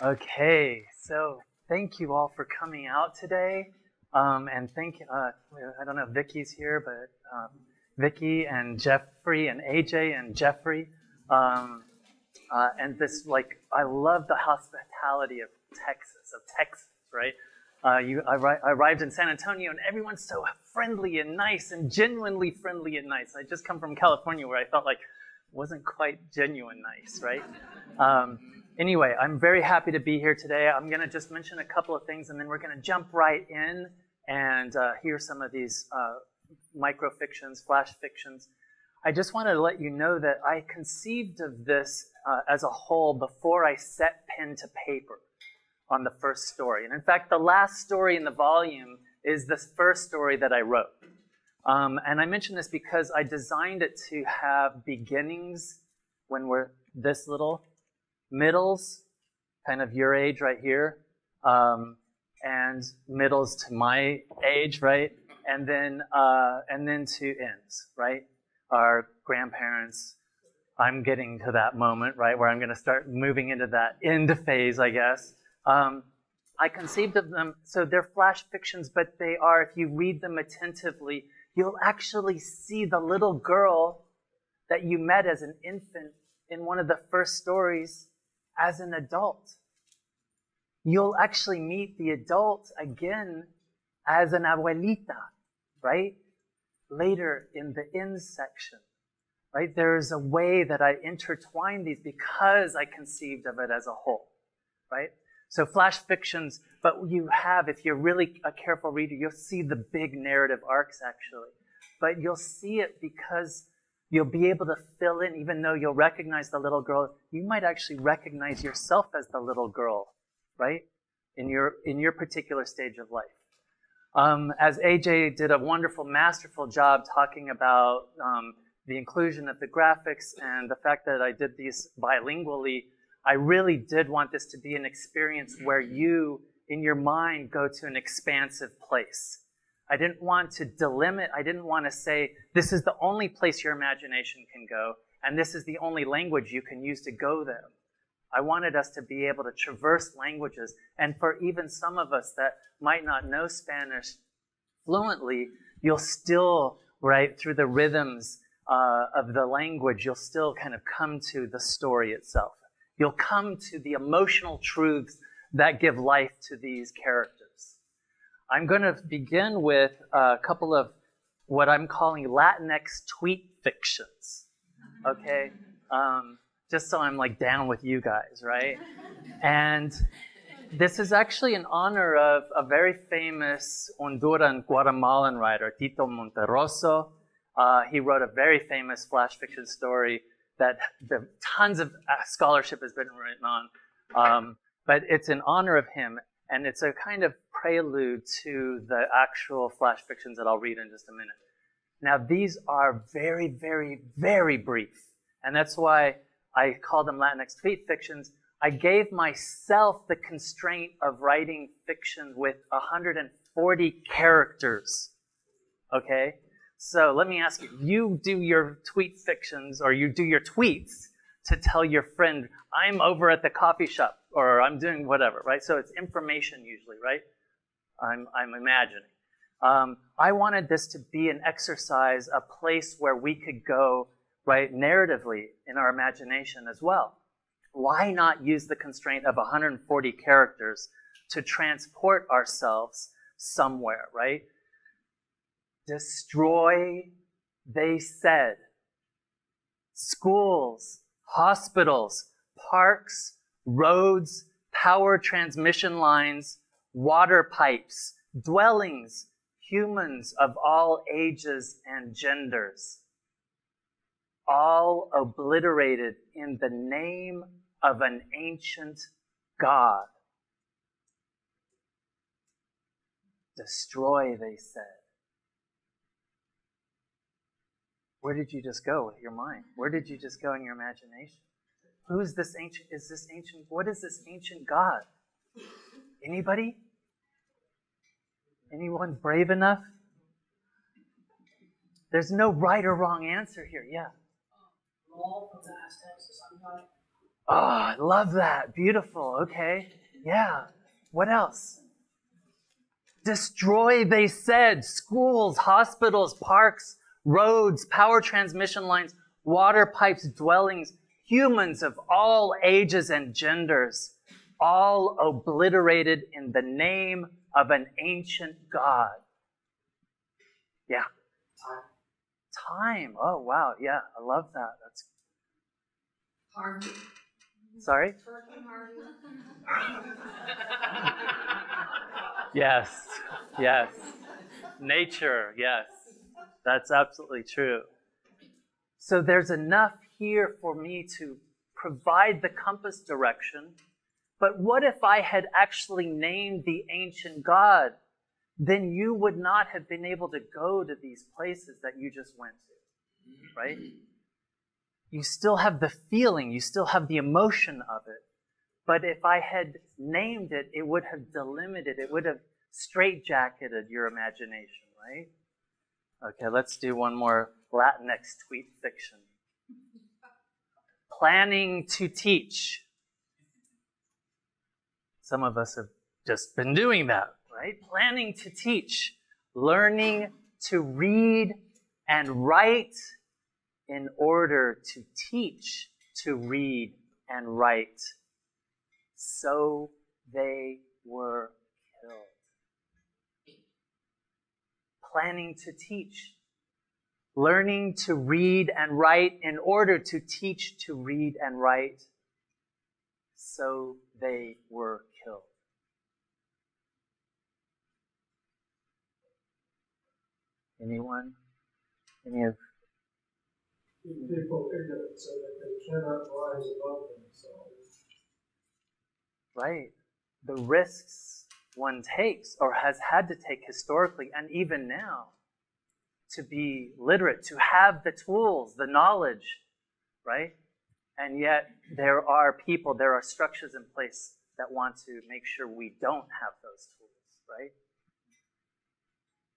Okay, so thank you all for coming out today. And I don't know if Vicky's here, but Vicky and Jeffrey and AJ and Jeffrey. And this, I love the hospitality of Texas, right? I arrived in San Antonio, and everyone's so friendly and nice and genuinely friendly and nice. I just come from California, where I felt like it wasn't quite genuine nice, right? Anyway, I'm very happy to be here today. I'm going to just mention a couple of things, and then we're going to jump right in and hear some of these microfictions, flash fictions. I just want to let you know that I conceived of this as a whole before I set pen to paper on the first story. And in fact, the last story in the volume is the first story that I wrote. And I mention this because I designed it to have beginnings when we're this little, middles, kind of your age right here, and middles to my age, right? And then to ends, right? Our grandparents. I'm getting to that moment, right, where I'm going to start moving into that end phase, I guess. I conceived of them, so they're flash fictions, but they are, if you read them attentively, you'll actually see the little girl that you met as an infant in one of the first stories as an adult. You'll actually meet the adult again as an abuelita, right? Later in the ends section, right? There's a way that I intertwine these because I conceived of it as a whole, right? So flash fictions, but you have, if you're really a careful reader, you'll see the big narrative arcs actually. But you'll see it because you'll be able to fill in, even though you'll recognize the little girl, you might actually recognize yourself as the little girl, right? In your particular stage of life. As AJ did a wonderful, masterful job talking about the inclusion of the graphics and the fact that I did these bilingually, I really did want this to be an experience where you, in your mind, go to an expansive place. I didn't want to delimit. I didn't want to say, this is the only place your imagination can go, and this is the only language you can use to go there. I wanted us to be able to traverse languages, and for even some of us that might not know Spanish fluently, you'll still, right, through the rhythms of the language, you'll still kind of come to the story itself. You'll come to the emotional truths that give life to these characters. I'm going to begin with a couple of what I'm calling Latinx tweet fictions, okay? Just so I'm like down with you guys, right? And this is actually in honor of a very famous Honduran Guatemalan writer, Tito Monterroso. He wrote a very famous flash fiction story that tons of scholarship has been written on. But it's in honor of him, and it's a kind of prelude to the actual flash fictions that I'll read in just a minute. Now, these are very, very, very brief, and that's why I call them Latinx tweet fictions. I gave myself the constraint of writing fiction with 140 characters, okay? So let me ask you, you do your tweet fictions, or you do your tweets to tell your friend, I'm over at the coffee shop, or I'm doing whatever, right? So it's information usually, right? I'm imagining. I wanted this to be an exercise, a place where we could go, right, narratively in our imagination as well. Why not use the constraint of 140 characters to transport ourselves somewhere, right? Destroy, they said. Schools, hospitals, parks, roads, power transmission lines, water pipes, dwellings, humans of all ages and genders, all obliterated in the name of an ancient God. Destroy, they said. Where did you just go with your mind? Where did you just go in your imagination? Who's this ancient? Is this ancient? What is this ancient God? Anybody? Anyone brave enough? There's no right or wrong answer here. Yeah. All from the Aztecs to Sunshine. Oh, I love that. Beautiful. Okay. Yeah. What else? Destroy, they said, schools, hospitals, parks, roads, power transmission lines, water pipes, dwellings, humans of all ages and genders, all obliterated in the name of an ancient God. Yeah. Time. Oh, wow. Yeah, I love that. That's Harvey. Sorry? Yes. Yes. Nature. Yes. That's absolutely true. So there's enough here for me to provide the compass direction. But what if I had actually named the ancient God? Then you would not have been able to go to these places that you just went to, right? You still have the feeling, you still have the emotion of it. But if I had named it, it would have delimited, it would have straitjacketed your imagination, right? Okay, let's do one more Latinx tweet fiction. Planning to teach. Some of us have just been doing that, right? Planning to teach. Learning to read and write in order to teach to read and write. So they were killed. Planning to teach. Learning to read and write in order to teach to read and write. So they were killed. Anyone? Any of? Keep people ignorant so that they cannot rise above themselves. Right. The risks one takes or has had to take historically and even now to be literate, to have the tools, the knowledge, right? And yet there are people, there are structures in place that want to make sure we don't have those tools, right?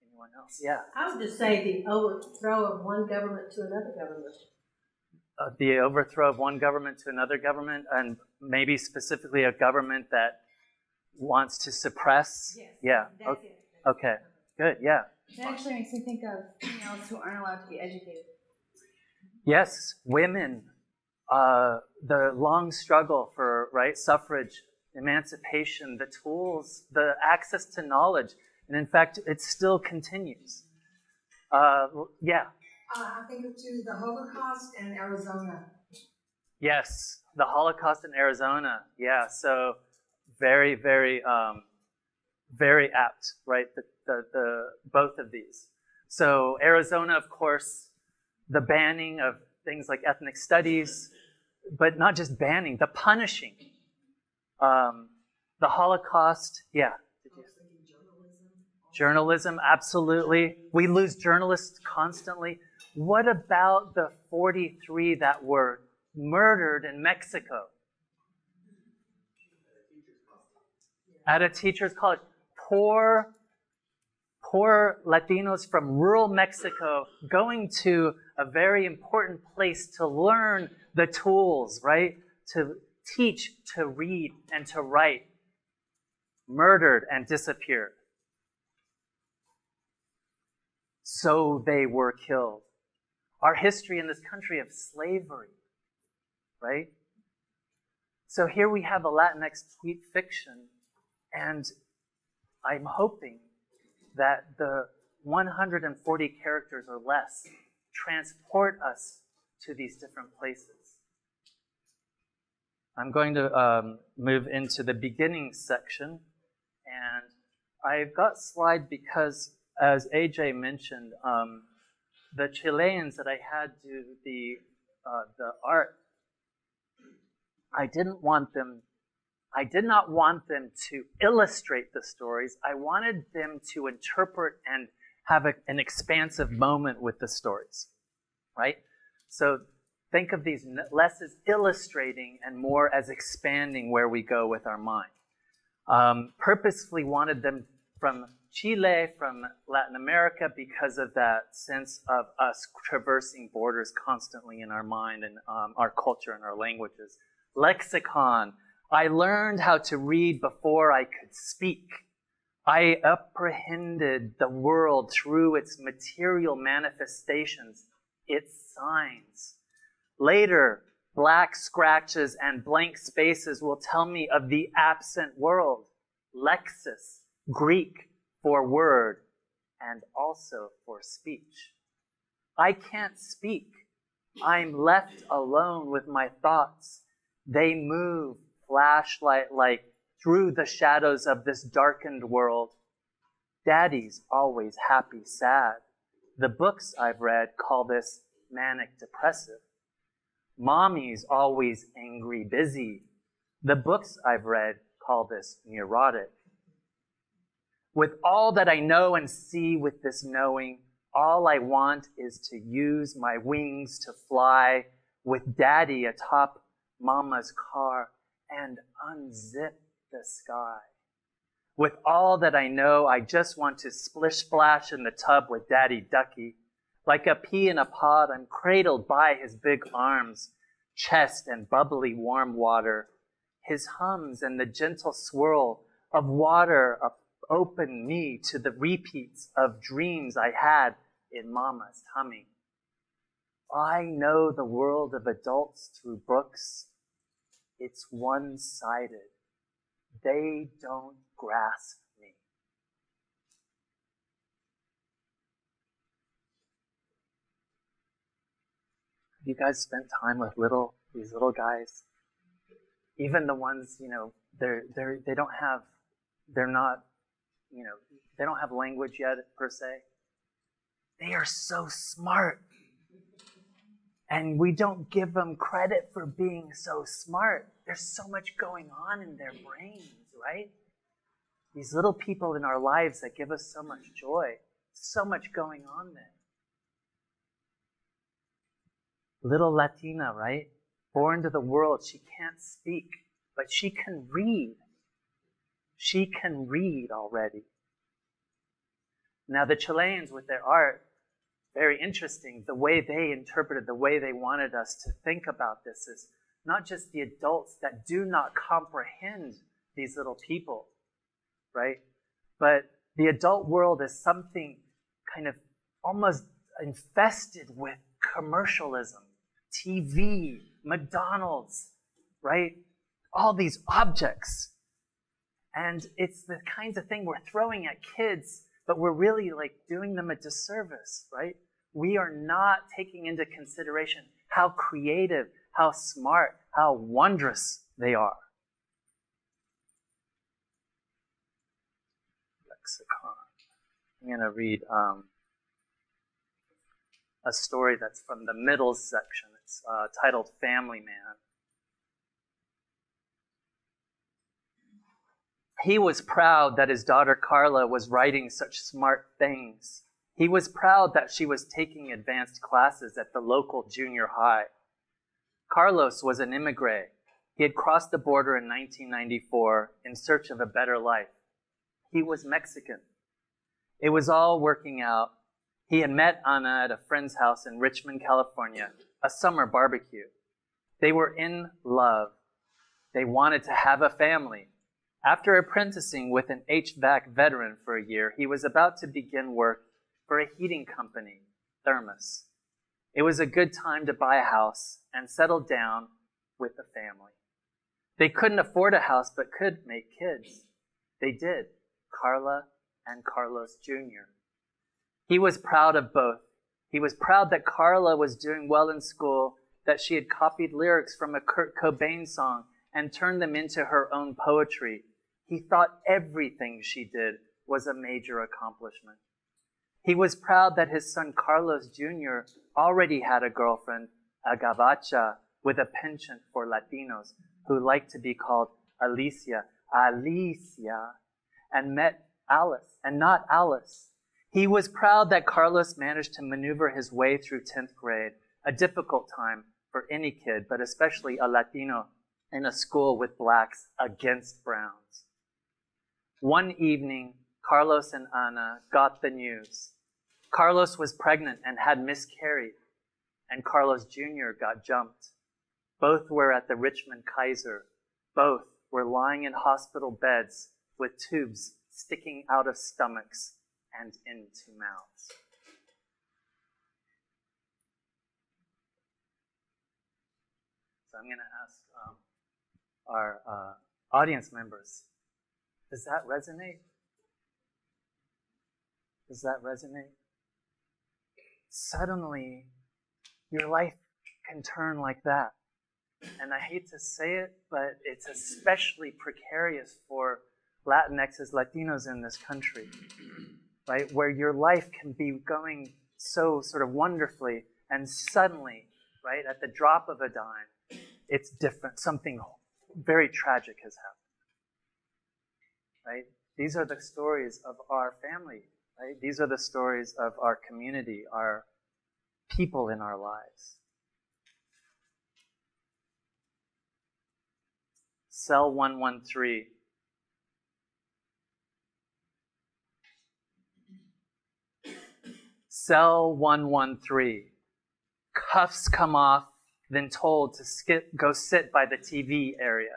Anyone else? Yeah. I would just say the overthrow of one government to another government. The overthrow of one government to another government, and maybe specifically a government that wants to suppress. Yes, Yeah. that's it. Okay. Good. Yeah. It actually makes me think of females who aren't allowed to be educated. Yes, women. The long struggle for suffrage, emancipation, the tools, the access to knowledge, and in fact, it still continues. Yeah. I think of too the Holocaust in Arizona. Yes, the Holocaust in Arizona. Yeah, so very, very, very apt, right? The both of these. So Arizona, of course, the banning of things like ethnic studies, but not just banning, the punishing. The Holocaust, yeah. Journalism, absolutely. We lose journalists constantly. What about the 43 that were murdered in Mexico? At a teacher's college. Poor Latinos from rural Mexico going to a very important place to learn the tools, right? To teach, to read, and to write. Murdered and disappeared. So they were killed. Our history in this country of slavery, right? So here we have a Latinx tweet fiction, and I'm hoping that the 140 characters or less transport us to these different places. I'm going to move into the beginning section, and I've got slide because, as AJ mentioned, the Chileans that I had do the art, I did not want them to illustrate the stories. I wanted them to interpret and have an expansive moment with the stories, right? So think of these less as illustrating and more as expanding where we go with our mind. Purposefully wanted them from Chile, from Latin America, because of that sense of us traversing borders constantly in our mind and our culture and our languages. Lexicon. I learned how to read before I could speak. I apprehended the world through its material manifestations, its signs. Later, black scratches and blank spaces will tell me of the absent world. Lexis, Greek for word, and also for speech. I can't speak. I'm left alone with my thoughts. They move flashlight-like through the shadows of this darkened world. Daddy's always happy, sad. The books I've read call this manic depressive. Mommy's always angry, busy. The books I've read call this neurotic. With all that I know and see with this knowing, all I want is to use my wings to fly with Daddy atop Mama's car and unzip the sky. With all that I know, I just want to splish splash in the tub with Daddy Ducky. Like a pea in a pod, I'm cradled by his big arms, chest and bubbly warm water. His hums and the gentle swirl of water open me to the repeats of dreams I had in Mama's tummy. I know the world of adults through books. It's one-sided. They don't grasp me. Have you guys spent time with these little guys? Even the ones, they don't have language yet per se. They are so smart. And we don't give them credit for being so smart. There's so much going on in their brains, right? These little people in our lives that give us so much joy. So much going on there. Little Latina, right? Born to the world, she can't speak, but she can read. She can read already. Now the Chileans with their art, very interesting, the way they interpreted, the way they wanted us to think about this is not just the adults that do not comprehend these little people, right? But the adult world is something kind of almost infested with commercialism, TV, McDonald's, right? All these objects. And it's the kinds of thing we're throwing at kids, but we're really doing them a disservice, right? We are not taking into consideration how creative, how smart, how wondrous they are. Lexicon. I'm going to read a story that's from the middle section. It's titled Family Man. He was proud that his daughter Carla was writing such smart things. He was proud that she was taking advanced classes at the local junior high. Carlos was an immigrant. He had crossed the border in 1994 in search of a better life. He was Mexican. It was all working out. He had met Ana at a friend's house in Richmond, California, a summer barbecue. They were in love. They wanted to have a family. After apprenticing with an HVAC veteran for a year, he was about to begin work for a heating company, Thermos. It was a good time to buy a house and settle down with the family. They couldn't afford a house but could make kids. They did, Carla and Carlos Jr. He was proud of both. He was proud that Carla was doing well in school, that she had copied lyrics from a Kurt Cobain song and turned them into her own poetry. He thought everything she did was a major accomplishment. He was proud that his son Carlos Jr. already had a girlfriend, a gabacha, with a penchant for Latinos, who liked to be called Alicia, and met Alice, and not Alice. He was proud that Carlos managed to maneuver his way through 10th grade, a difficult time for any kid, but especially a Latino in a school with blacks against browns. One evening, Carlos and Ana got the news. Carlos was pregnant and had miscarried, and Carlos Jr. got jumped. Both were at the Richmond Kaiser. Both were lying in hospital beds with tubes sticking out of stomachs and into mouths. So I'm going to ask our audience members, does that resonate? Does that resonate? Suddenly, your life can turn like that. And I hate to say it, but it's especially precarious for Latinxs, Latinos in this country, right? Where your life can be going so sort of wonderfully, and suddenly, right, at the drop of a dime, it's different. Something very tragic has happened, right? These are the stories of our family, right? These are the stories of our community, our people in our lives. Cell 113. Cell 113. Cuffs come off, then told to go sit by the TV area.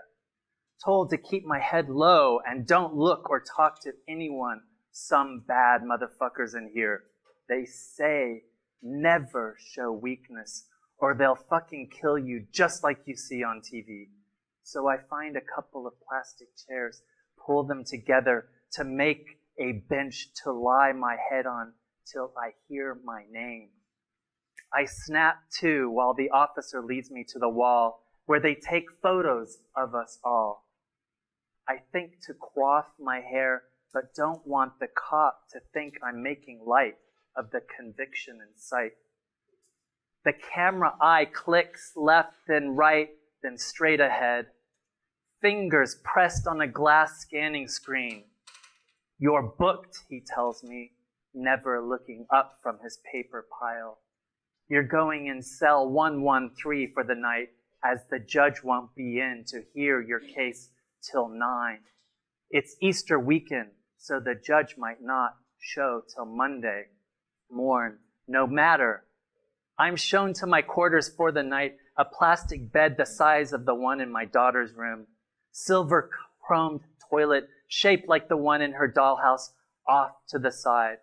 Told to keep my head low and don't look or talk to anyone. Some bad motherfuckers in here. They say never show weakness or they'll fucking kill you just like you see on TV. So I find a couple of plastic chairs, pull them together to make a bench to lie my head on till I hear my name. I snap to while the officer leads me to the wall where they take photos of us all. I think to coif my hair, but don't want the cop to think I'm making light of the conviction in sight. The camera eye clicks left, then right, then straight ahead. Fingers pressed on a glass scanning screen. You're booked, he tells me, never looking up from his paper pile. You're going in cell 113 for the night, as the judge won't be in to hear your case till 9. It's Easter weekend, so the judge might not show till Monday morn. No matter. I'm shown to my quarters for the night, a plastic bed the size of the one in my daughter's room. Silver chromed toilet shaped like the one in her dollhouse off to the side.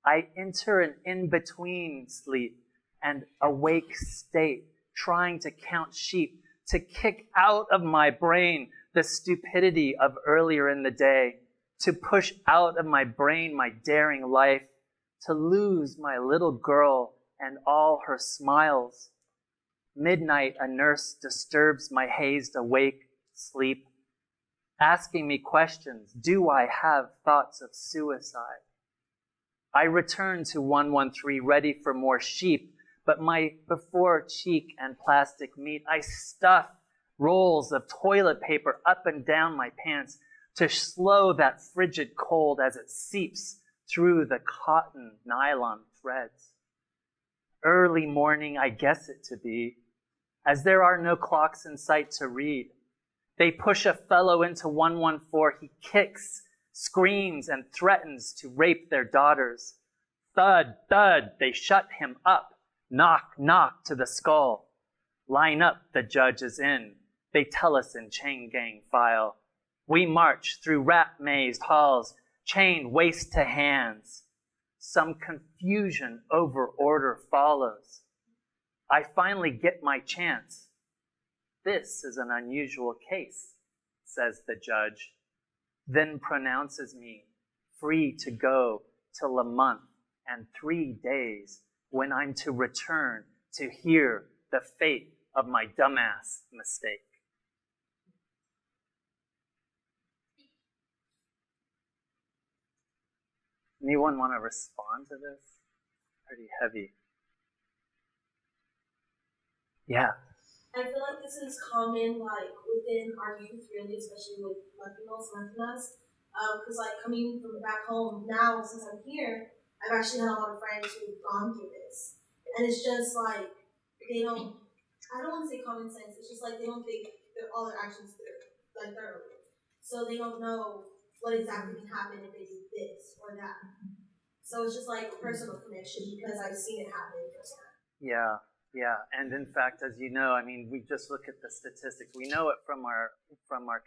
I enter an in-between sleep and awake state, trying to count sheep, to kick out of my brain the stupidity of earlier in the day, to push out of my brain my daring life, to lose my little girl and all her smiles. Midnight, a nurse disturbs my hazed awake sleep, asking me questions. Do I have thoughts of suicide? I return to 113, ready for more sheep, but my before cheek and plastic meat, I stuff rolls of toilet paper up and down my pants to slow that frigid cold as it seeps through the cotton nylon threads. Early morning, I guess it to be, as there are no clocks in sight to read. They push a fellow into 114. He kicks, screams, and threatens to rape their daughters. Thud, thud, they shut him up. Knock, knock to the skull. Line up, the judge is in. They tell us in chain gang file. We march through rat-mazed halls, chained waist to hands. Some confusion over order follows. I finally get my chance. This is an unusual case, says the judge, then pronounces me free to go till a month and 3 days when I'm to return to hear the fate of my dumbass mistake. Anyone want to respond to this? Pretty heavy. Yeah. I feel like this is common, like, within our youth, really, especially with Latinos, Latinas. Because, like, coming from back home now, since I'm here, I've actually had a lot of friends who've gone through this. And it's just, like, they don't, I don't want to say common sense, it's just, like, they don't think that all their actions through, like, thoroughly. So they don't know what exactly can happen if they do this or that. So it's just, like, personal connection, because I've seen it happen firsthand. Yeah. Yeah, and in fact, as you know, I mean, we just look at the statistics. We know it from our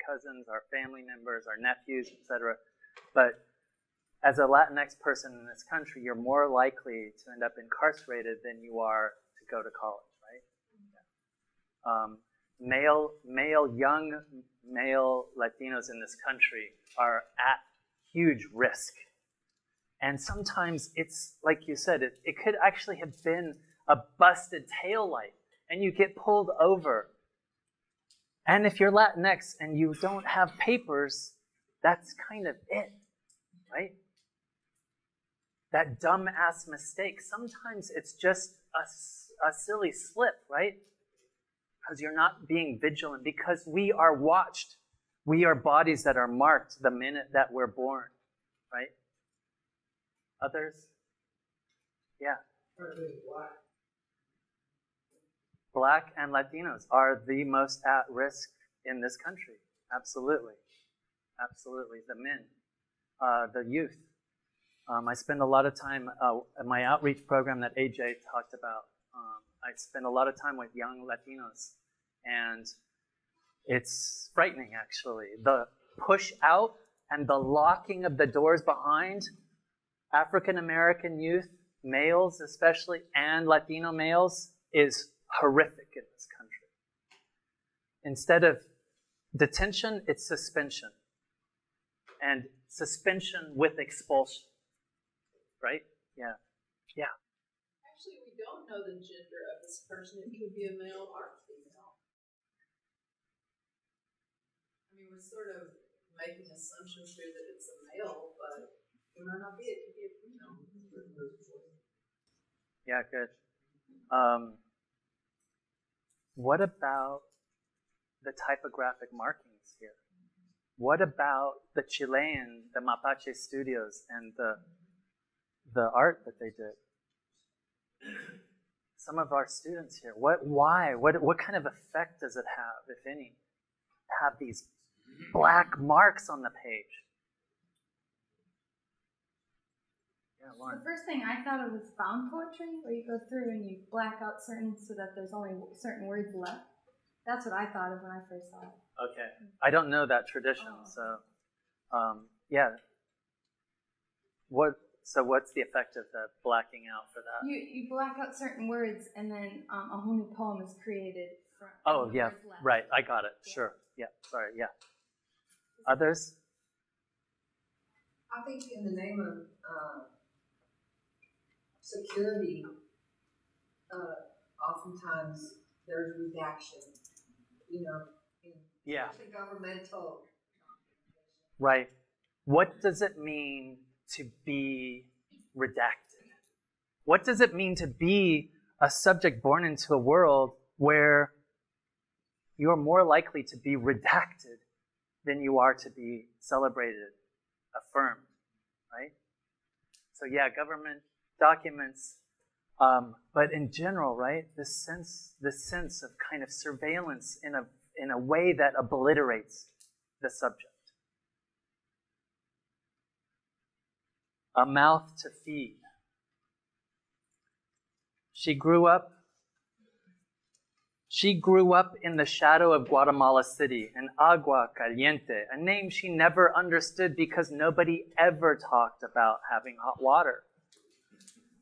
cousins, our family members, our nephews, etc. But as a Latinx person in this country, you're more likely to end up incarcerated than you are to go to college, right? Young male Latinos in this country are at huge risk. And sometimes it's, like you said, it could actually have been a busted taillight, and you get pulled over. And if you're Latinx and you don't have papers, that's kind of it, right? That dumbass mistake. Sometimes it's just a silly slip, right? Because you're not being vigilant, because we are watched. We are bodies that are marked the minute that we're born, right? Others? Yeah. Black and Latinos are the most at risk in this country. Absolutely. Absolutely. The men, the youth. I spend a lot of time in my outreach program that AJ talked about. I spend a lot of time with young Latinos, and it's frightening, actually. The push out and the locking of the doors behind African American youth, males especially, and Latino males is horrific in this country. Instead of detention, it's suspension. And suspension with expulsion. Right? Yeah. Yeah. Actually, we don't know the gender of this person. It could be a male or a female. I mean, we're sort of making assumptions here that it's a male, but it might not be. It could be a female. Yeah, good. What about the typographic markings here? What about the Chilean, the Mapache studios, and the art that they did? Some of our students here, why? What kind of effect does it have, if any, to have these black marks on the page? Yeah, Lauren. The first thing I thought of was found poetry, where you go through and you black out certain so that there's only certain words left. That's what I thought of when I first saw it. Okay. I don't know that tradition, so yeah. What's the effect of the blacking out for that? You black out certain words, and then a whole new poem is created from Oh, yeah, words left. right. I got it. Yeah. Sure. Yeah, sorry, yeah. Others? I think in the name of security, oftentimes there's redaction, in Yeah. especially governmental. Right. What does it mean to be redacted? What does it mean to be a subject born into a world where you're more likely to be redacted than you are to be celebrated, affirmed, right? So yeah, government documents, but in general, right, this sense of kind of surveillance in a way that obliterates the subject. A mouth to feed. She grew up in the shadow of Guatemala City, in Agua Caliente, a name she never understood because nobody ever talked about having hot water.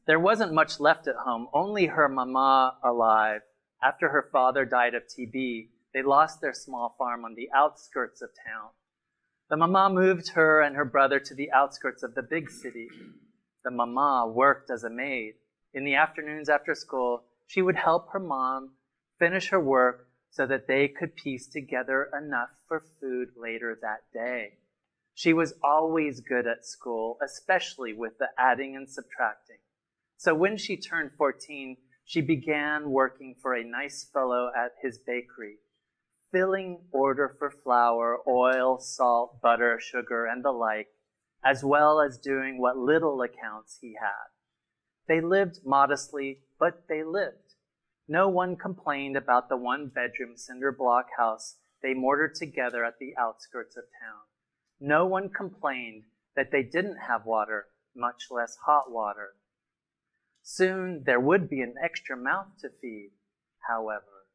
There wasn't much left at home, only her mama alive. After her father died of TB, they lost their small farm on the outskirts of town. The mama moved her and her brother to the outskirts of the big city. The mama worked as a maid. In the afternoons after school, she would help her mom finish her work so that they could piece together enough for food later that day. She was always good at school, especially with the adding and subtracting. So when she turned 14, she began working for a nice fellow at his bakery, filling order for flour, oil, salt, butter, sugar, and the like, as well as doing what little accounts he had. They lived modestly, but they lived. No one complained about the one-bedroom cinder block house they mortared together at the outskirts of town. No one complained that they didn't have water, much less hot water. Soon there would be an extra mouth to feed, however.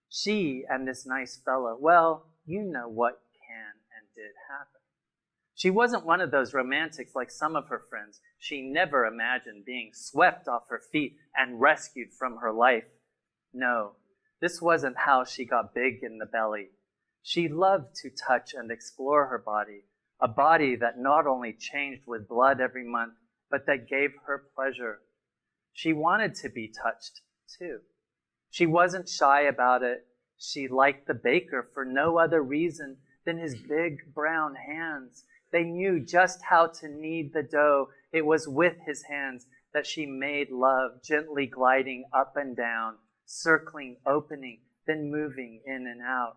She and this nice fellow, well, you know what can and did happen. She wasn't one of those romantics like some of her friends. She never imagined being swept off her feet and rescued from her life. No, this wasn't how she got big in the belly. She loved to touch and explore her body, a body that not only changed with blood every month, but that gave her pleasure. She wanted to be touched, too. She wasn't shy about it. She liked the baker for no other reason than his big brown hands. They knew just how to knead the dough. It was with his hands that she made love, gently gliding up and down, circling, opening, then moving in and out.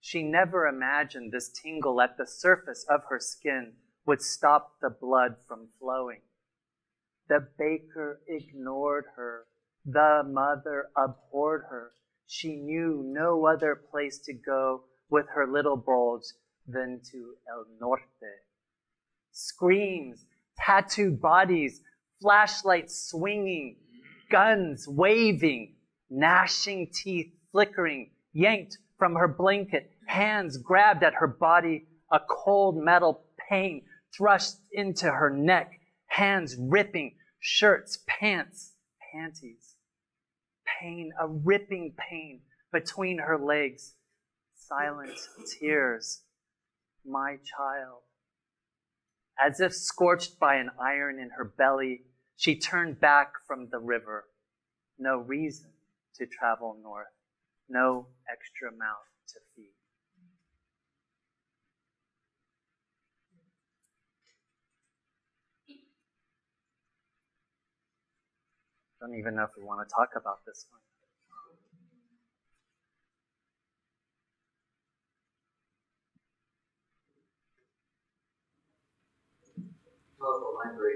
She never imagined this tingle at the surface of her skin would stop the blood from flowing. The baker ignored her. The mother abhorred her. She knew no other place to go with her little bulge than to El Norte. Screams, tattooed bodies, flashlights swinging, guns waving, gnashing teeth flickering, yanked from her blanket, hands grabbed at her body, a cold metal pain thrust into her neck, hands ripping, shirts, pants, panties. Pain, a ripping pain between her legs, silent tears. My child. As if scorched by an iron in her belly, she turned back from the river. No reason to travel north, no extra mouth to feed. Don't even know if we want to talk about this one. Powerful line break.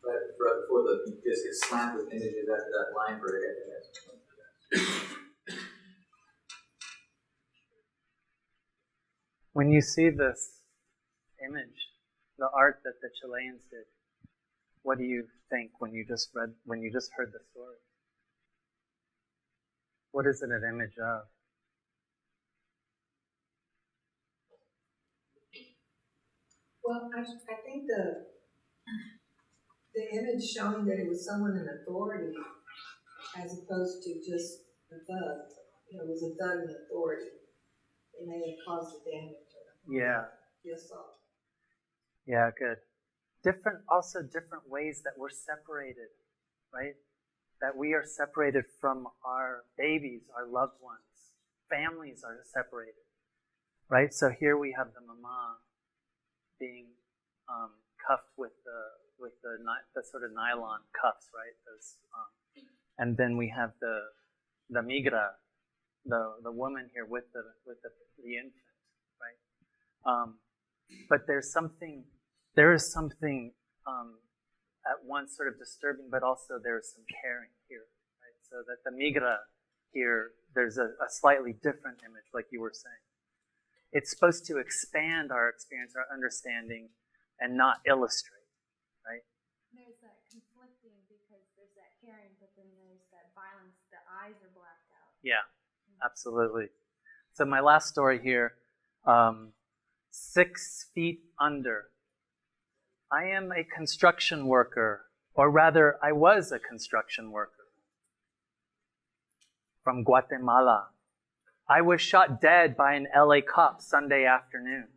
But for the just get slammed with images after that line break, I think that's. When you see this image, the art that the Chileans did, what do you think when you just heard the story? What is it an image of? Well, I think the image showing that it was someone in authority as opposed to just a thug. It was a thug in authority. It may have caused the damage or the assault. Yeah, good. Also different ways that we're separated, right? That we are separated from our babies, our loved ones. Families are separated, right? So here we have the mama being cuffed with the sort of nylon cuffs, right? Those, and then we have the migra, the woman here with the infant, right? But there is something at once sort of disturbing, but also there is some caring here, right? So that the migra here, there's a slightly different image, like you were saying. It's supposed to expand our experience, our understanding, and not illustrate, right? There's that conflicting because there's that caring, but then there's that violence. The eyes are blacked out. Yeah, absolutely. So my last story here, 6 feet under. I am a construction worker, or rather, I was a construction worker from Guatemala. I was shot dead by an LA cop Sunday afternoon.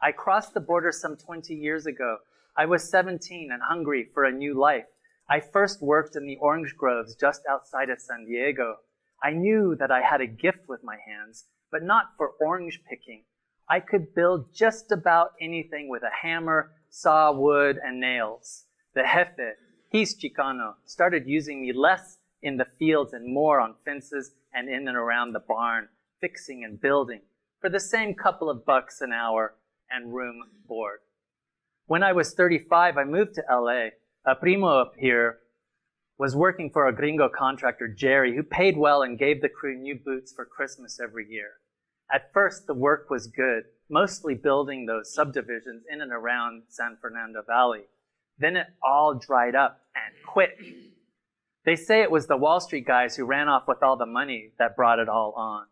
I crossed the border some 20 years ago. I was 17 and hungry for a new life. I first worked in the orange groves just outside of San Diego. I knew that I had a gift with my hands, but not for orange picking. I could build just about anything with a hammer, saw, wood, and nails. The jefe, he's Chicano, started using me less in the fields and more on fences and in and around the barn, fixing and building, for the same couple of bucks an hour and room board. When I was 35, I moved to LA. A primo up here was working for a gringo contractor, Jerry, who paid well and gave the crew new boots for Christmas every year. At first, the work was good. mostly building those subdivisions in and around San Fernando Valley. Then it all dried up and quick. They say it was the Wall Street guys who ran off with all the money that brought it all on.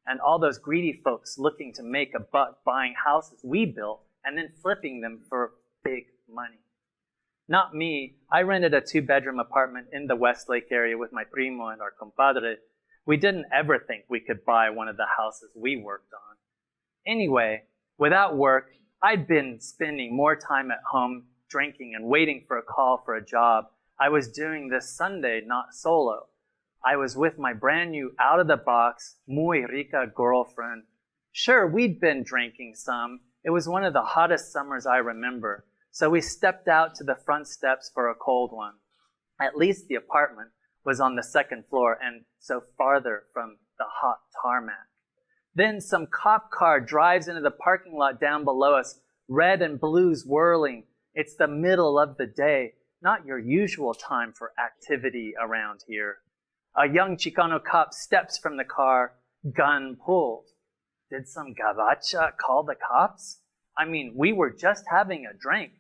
And all those greedy folks looking to make a buck buying houses we built and then flipping them for big money. Not me. I rented a 2-bedroom apartment in the Westlake area with my primo and our compadre. We didn't ever think we could buy one of the houses we worked on. Anyway, without work, I'd been spending more time at home drinking and waiting for a call for a job. I was doing this Sunday not solo. I was with my brand new out-of-the-box, muy rica girlfriend. Sure, we'd been drinking some. It was one of the hottest summers I remember. So we stepped out to the front steps for a cold one. At least the apartment was on the 2nd floor and so farther from the hot tarmac. Then some cop car drives into the parking lot down below us, red and blues whirling. It's the middle of the day, not your usual time for activity around here. A young Chicano cop steps from the car, gun pulled. Did some gabacha call the cops? I mean, we were just having a drink.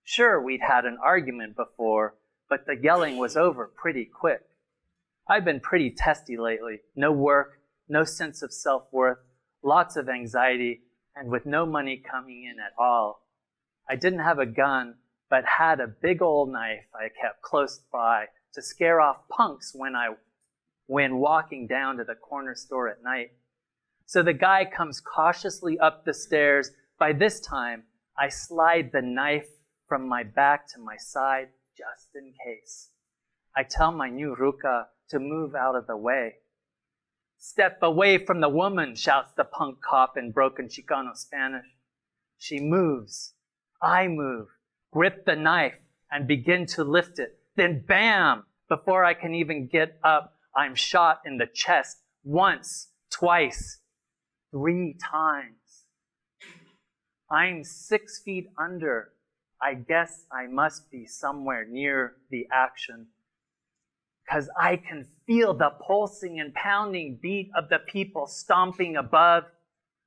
Sure, we'd had an argument before, but the yelling was over pretty quick. I've been pretty testy lately. No work, no sense of self-worth, lots of anxiety, and with no money coming in at all. I didn't have a gun, but had a big old knife I kept close by to scare off punks when walking down to the corner store at night. So the guy comes cautiously up the stairs. By this time, I slide the knife from my back to my side just in case. I tell my new ruca to move out of the way. Step away from the woman, shouts the punk cop in broken Chicano Spanish. She moves. I move, grip the knife, and begin to lift it. Then bam! Before I can even get up, I'm shot in the chest once, twice, 3 times. I'm 6 feet under. I guess I must be somewhere near the action, 'cause I can feel the pulsing and pounding beat of the people stomping above.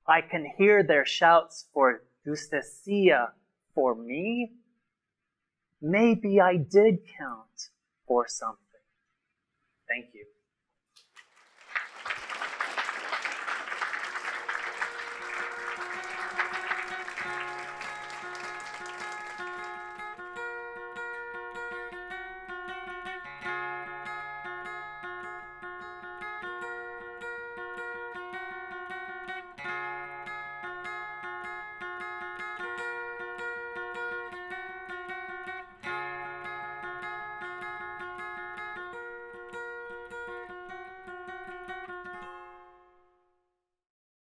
I can hear their shouts for justicia for me. Maybe I did count for something. Thank you.